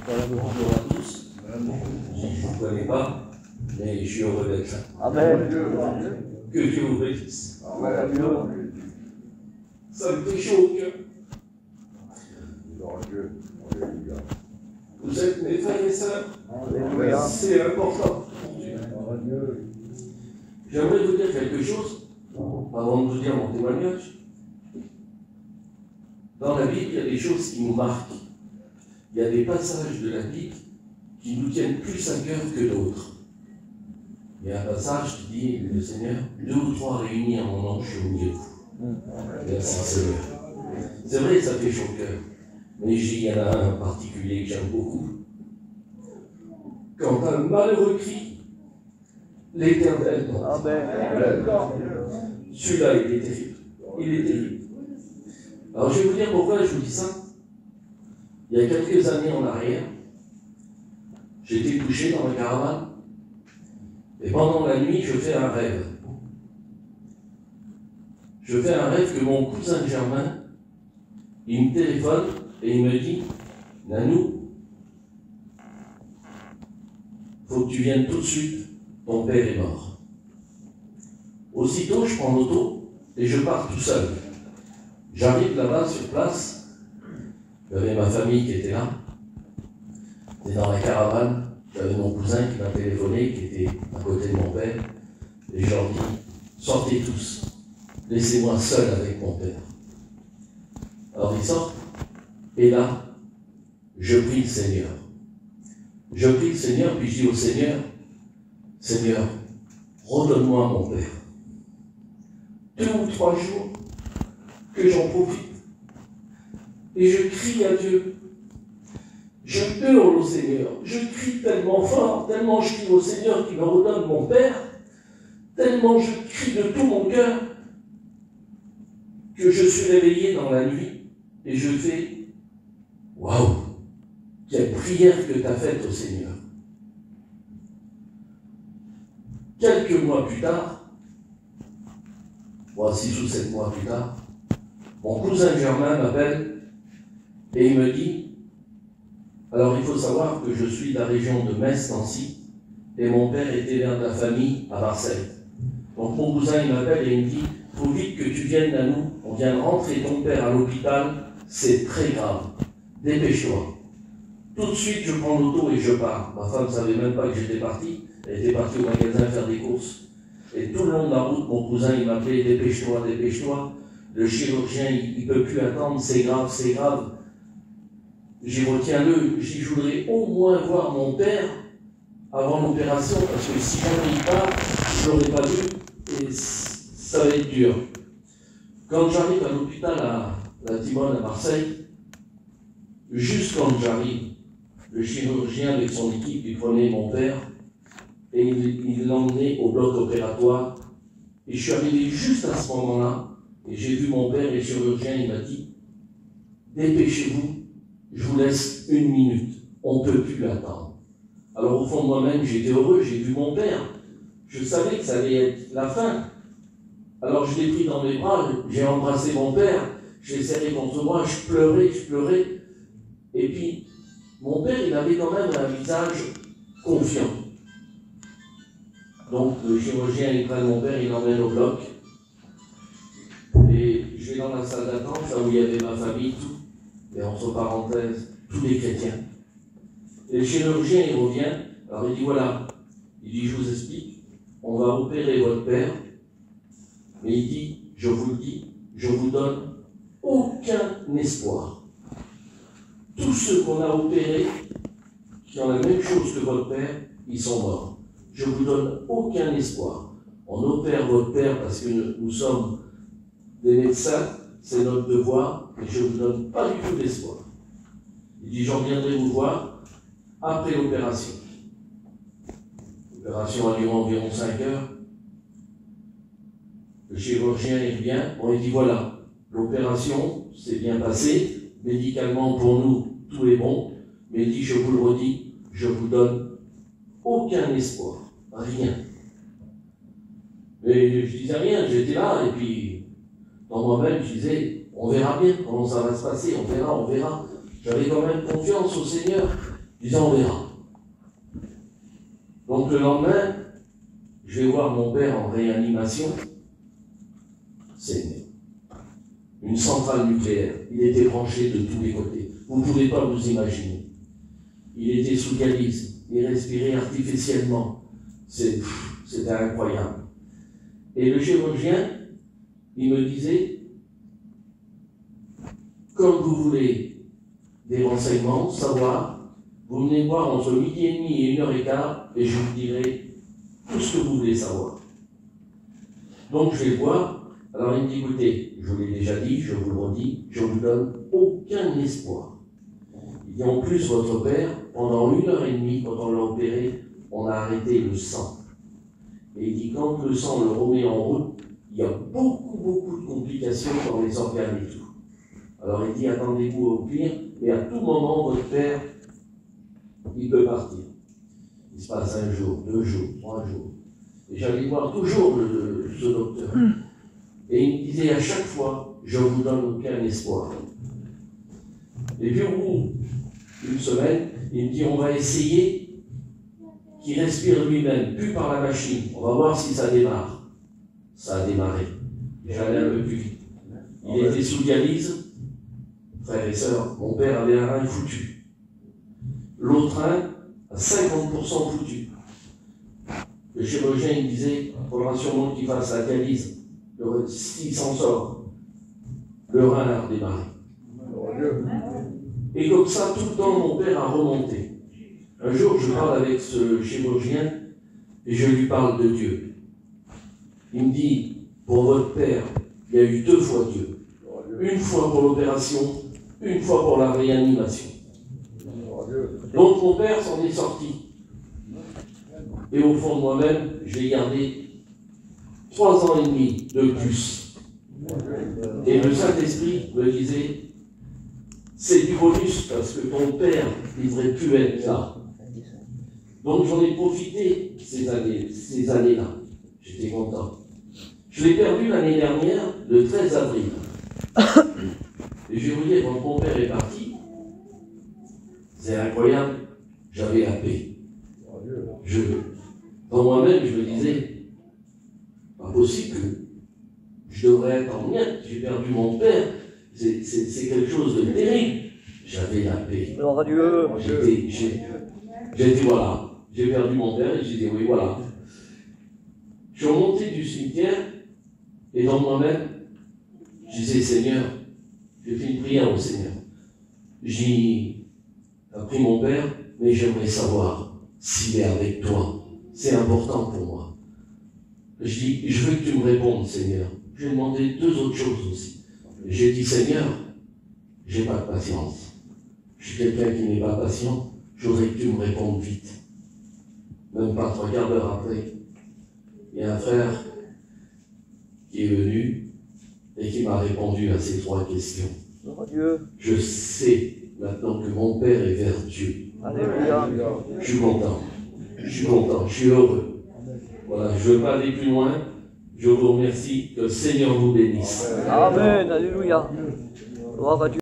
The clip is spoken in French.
Bonjour à tous. Je ne vous connais pas, mais je suis heureux d'être là. Amen. Que Dieu vous bénisse. Amen. Ça me fait chaud au cœur. Vous êtes mes frères et sœurs. Alléluia. C'est important pour Dieu. J'aimerais vous dire quelque chose avant de vous dire mon témoignage. Dans la Bible, il y a des choses qui nous marquent. Il y a des passages de la Bible qui nous tiennent plus à cœur que d'autres. Il y a un passage qui dit, le Seigneur, 2 ou 3 réunis à mon nom, je suis au milieu de vous. Merci Seigneur. C'est vrai, ça fait chaud au cœur. Mais il y en a un en particulier que j'aime beaucoup. Quand un malheureux crie, l'Éternel entend. Amen. Celui-là, il est terrible. Il est terrible. Alors je vais vous dire pourquoi je vous dis ça. Il y a quelques années en arrière, j'étais couché dans ma caravane et pendant la nuit, je fais un rêve. Je fais un rêve que mon cousin Germain, il me téléphone et il me dit « Nanou, faut que tu viennes tout de suite, ton père est mort. » Aussitôt, je prends l'auto et je pars tout seul. J'arrive là-bas sur place. J'avais ma famille qui était là. Et dans la caravane, j'avais mon cousin qui m'a téléphoné, qui était à côté de mon père. Et je leur dis, sortez tous, laissez-moi seul avec mon père. Alors ils sortent, et là, je prie le Seigneur. Je prie le Seigneur, puis je dis au Seigneur, Seigneur, redonne-moi mon père. 2 ou 3 jours, que j'en profite. Et je crie à Dieu. Je hurle au Seigneur. Je crie tellement fort, tellement je crie au Seigneur qui me redonne mon Père, tellement je crie de tout mon cœur, que je suis réveillé dans la nuit et je fais « Waouh, quelle prière que tu as faite au Seigneur !» Quelques mois plus tard, 6 ou 7 mois plus tard, mon cousin Germain m'appelle et il me dit, alors il faut savoir que je suis de la région de Metz-Nancy et mon père était vers de la famille à Marseille. Donc mon cousin il m'appelle et il me dit, il faut vite que tu viennes à nous, on vient de rentrer ton père à l'hôpital, c'est très grave, dépêche-toi. Tout de suite je prends l'auto et je pars. Ma femme ne savait même pas que j'étais parti, elle était partie au magasin faire des courses. Et tout le long de la route, mon cousin il m'appelait, dépêche-toi, dépêche-toi. Le chirurgien il ne peut plus attendre, c'est grave, c'est grave. J'y retiens-le, je voudrais au moins voir mon père avant l'opération, parce que si jamais il part, je ne l'aurais pas vu, et ça va être dur. Quand j'arrive à l'hôpital à la Timone à Marseille, juste quand j'arrive, le chirurgien avec son équipe, il prenait mon père, et il l'emmenait au bloc opératoire, et je suis arrivé juste à ce moment-là, et j'ai vu mon père, et le chirurgien, il m'a dit, dépêchez-vous, je vous laisse 1 minute, on ne peut plus attendre. Alors au fond de moi-même, j'étais heureux, j'ai vu mon père. Je savais que ça allait être la fin. Alors je l'ai pris dans mes bras, j'ai embrassé mon père, je l'ai serré contre moi, je pleurais. Et puis, mon père, il avait quand même un visage confiant. Donc le chirurgien, il prend mon père, il l'emmène au bloc. Et je vais dans la salle d'attente, là où il y avait ma famille, tout. Et entre parenthèses, tous les chrétiens. Et le chirurgien, il revient, alors il dit voilà, il dit je vous explique, on va opérer votre père, mais il dit, je vous le dis, je vous donne aucun espoir. Tous ceux qu'on a opérés, qui ont la même chose que votre père, ils sont morts. Je vous donne aucun espoir. On opère votre père parce que nous sommes des médecins, c'est notre devoir, et je ne vous donne pas du tout d'espoir. Il dit, j'en viendrai vous voir après l'opération. L'opération a duré environ 5 heures. Le chirurgien il vient, on lui dit, voilà, l'opération s'est bien passée, médicalement pour nous, tout est bon, mais il dit, je vous le redis, je vous donne aucun espoir, rien. Mais je disais rien, j'étais là, et puis, dans moi-même, je disais, on verra bien comment ça va se passer, on verra. J'avais quand même confiance au Seigneur. Je disais, on verra. Donc le lendemain, je vais voir mon père en réanimation. C'est une centrale nucléaire. Il était branché de tous les côtés. Vous ne pouvez pas vous imaginer. Il était sous dialyse. Il respirait artificiellement. C'était incroyable. Et le chirurgien, il me disait, comme vous voulez des renseignements, savoir, vous venez voir entre midi et demi et 1h15 et je vous dirai tout ce que vous voulez savoir. Donc je vais le voir. Alors il me dit, écoutez, je vous l'ai déjà dit, je vous le redis, je ne vous donne aucun espoir. Il dit, en plus, votre père, pendant 1h30, quand on l'a opéré, on a arrêté le sang. Et il dit, quand le sang le remet en route, il y a beaucoup de complications dans les organes et tout. Alors il dit, attendez-vous au pire, et à tout moment, votre père, il peut partir. Il se passe 1 jour, 2 jours, 3 jours. Et j'allais voir toujours ce docteur. Et il me disait à chaque fois, je ne vous donne aucun espoir. Et puis au bout d'une semaine, il me dit, on va essayer qu'il respire lui-même, plus par la machine. On va voir si ça démarre. Ça a démarré. J'allais un peu plus vite. Il était sous dialyse. Frères et sœurs, mon père avait un rein foutu. L'autre rein, à 50% foutu. Le chirurgien, il disait, il faudra sûrement qu'il fasse la dialyse. S'il s'en sort, le rein a redémarré. Et comme ça, tout le temps, mon père a remonté. Un jour, je parle avec ce chirurgien et je lui parle de Dieu. Il me dit, pour votre père, il y a eu 2 fois Dieu. Une fois pour l'opération, une fois pour la réanimation. Donc mon père s'en est sorti. Et au fond de moi-même, j'ai gardé 3 ans et demi de plus. Et le Saint-Esprit me disait, c'est du bonus parce que ton père, il ne devrait plus être là. Donc j'en ai profité ces années-là. J'étais content. Je l'ai perdu l'année dernière, le 13 avril. Et je vais vous dire, quand mon père est parti, c'est incroyable, j'avais la paix. Dans moi-même, je me disais, pas possible que je devrais être en miettes, j'ai perdu mon père, c'est quelque chose de terrible. J'avais la paix. Gloire à Dieu. J'étais, voilà, j'ai perdu mon père et j'ai dit, oui, voilà. Je suis remonté du cimetière et dans moi-même, je disais, Seigneur, j'ai fait une prière au Seigneur. J'ai pris mon père, mais j'aimerais savoir s'il est avec toi. C'est important pour moi. Je dis, je veux que tu me répondes, Seigneur. J'ai demandé 2 autres choses aussi. J'ai dit, Seigneur, j'ai pas de patience. Je suis quelqu'un qui n'est pas patient. Je voudrais que tu me répondes vite. Même pas 3 quarts d'heure après. Il y a un frère qui est venu et qui m'a répondu à ces 3 questions. Je sais maintenant que mon père est vers Dieu. Alléluia. Je suis content. Je suis content. Je suis heureux. Voilà, je ne veux pas aller plus loin. Je vous remercie. Que le Seigneur vous bénisse. Amen. Alléluia. Gloire à Dieu.